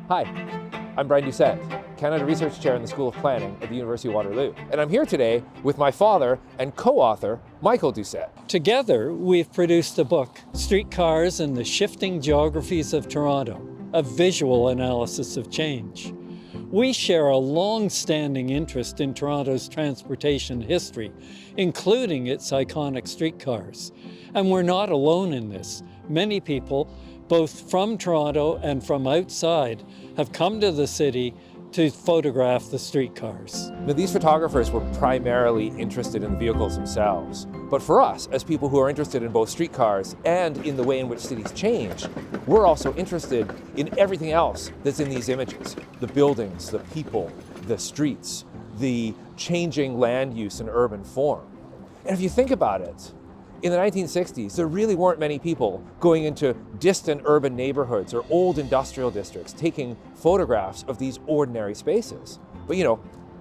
Hi, I'm Brian Doucette, Canada Research Chair in the School of Planning at the University of Waterloo. And I'm here today with my father and co-author, Michael Doucette. Together, we've produced a book, Streetcars and the Shifting Geographies of Toronto, a visual analysis of change. We share a long-standing interest in Toronto's transportation history, including its iconic streetcars. And we're not alone in this. Many people, both from Toronto and from outside, have come to the city to photograph the streetcars. Now, these photographers were primarily interested in the vehicles themselves. But for us, as people who are interested in both streetcars and in the way in which cities change, we're also interested in everything else that's in these images. The buildings, the people, the streets, the changing land use and urban form. And if you think about it, in the 1960s, there really weren't many people going into distant urban neighborhoods or old industrial districts taking photographs of these ordinary spaces. But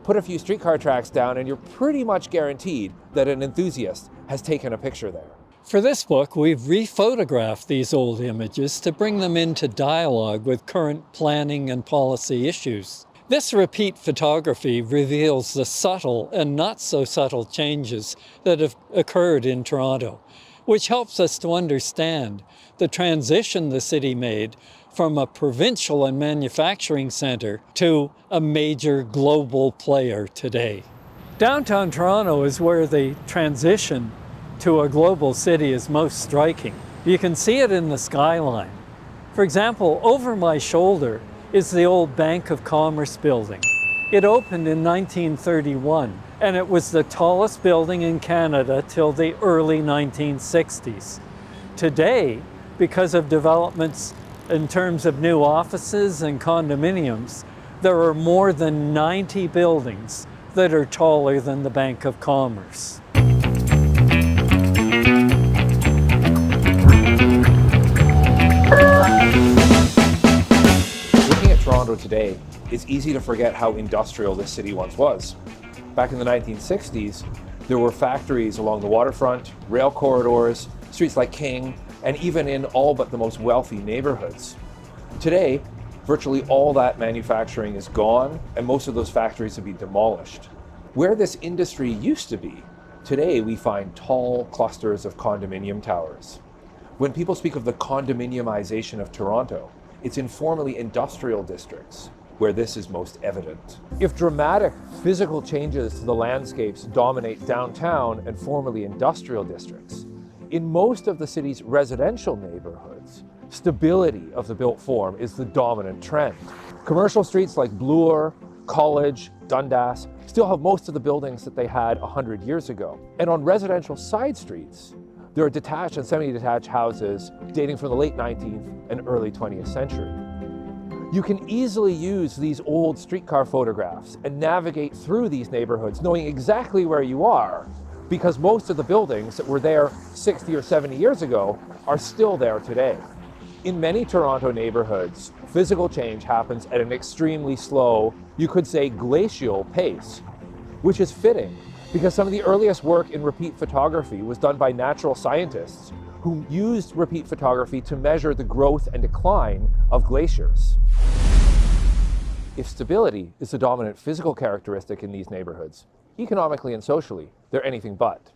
put a few streetcar tracks down and you're pretty much guaranteed that an enthusiast has taken a picture there. For this book, we've rephotographed these old images to bring them into dialogue with current planning and policy issues. This repeat photography reveals the subtle and not so subtle changes that have occurred in Toronto, which helps us to understand the transition the city made from a provincial and manufacturing center to a major global player today. Downtown Toronto is where the transition to a global city is most striking. You can see it in the skyline. For example, over my shoulder is the old Bank of Commerce building. It opened in 1931, and it was the tallest building in Canada till the early 1960s. Today, because of developments in terms of new offices and condominiums, there are more than 90 buildings that are taller than the Bank of Commerce. Toronto today, it's easy to forget how industrial this city once was. Back in the 1960s, there were factories along the waterfront, rail corridors, streets like King, and even in all but the most wealthy neighborhoods. Today, virtually all that manufacturing is gone, and most of those factories have been demolished. Where this industry used to be, today we find tall clusters of condominium towers. When people speak of the condominiumization of Toronto, it's in formerly industrial districts where this is most evident. If dramatic physical changes to the landscapes dominate downtown and formerly industrial districts, in most of the city's residential neighborhoods, stability of the built form is the dominant trend. Commercial streets like Bloor, College, Dundas still have most of the buildings that they had 100 years ago. And on residential side streets, there are detached and semi-detached houses dating from the late 19th and early 20th century. You can easily use these old streetcar photographs and navigate through these neighborhoods knowing exactly where you are, because most of the buildings that were there 60 or 70 years ago are still there today. In many Toronto neighborhoods, physical change happens at an extremely slow, you could say glacial pace, which is fitting, because some of the earliest work in repeat photography was done by natural scientists who used repeat photography to measure the growth and decline of glaciers. If stability is the dominant physical characteristic in these neighborhoods, economically and socially, they're anything but.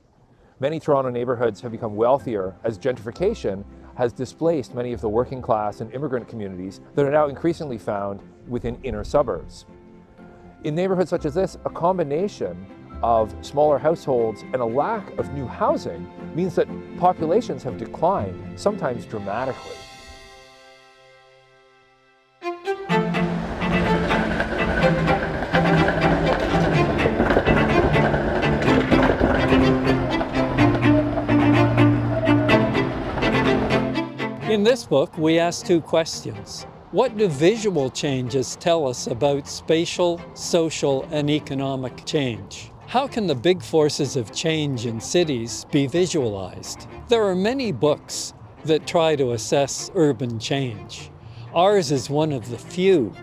Many Toronto neighborhoods have become wealthier as gentrification has displaced many of the working class and immigrant communities that are now increasingly found within inner suburbs. In neighborhoods such as this, a combination of smaller households and a lack of new housing means that populations have declined, sometimes dramatically. In this book, we ask two questions. What do visual changes tell us about spatial, social, and economic change? How can the big forces of change in cities be visualized? There are many books that try to assess urban change. Ours is one of the few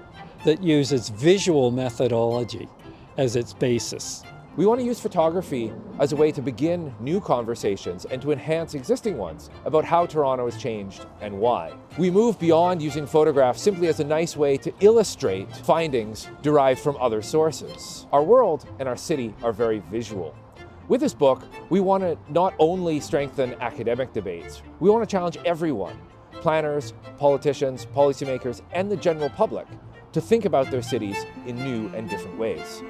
that uses visual methodology as its basis. We want to use photography as a way to begin new conversations and to enhance existing ones about how Toronto has changed and why. We move beyond using photographs simply as a nice way to illustrate findings derived from other sources. Our world and our city are very visual. With this book, we want to not only strengthen academic debates, we want to challenge everyone, planners, politicians, policymakers, and the general public, to think about their cities in new and different ways.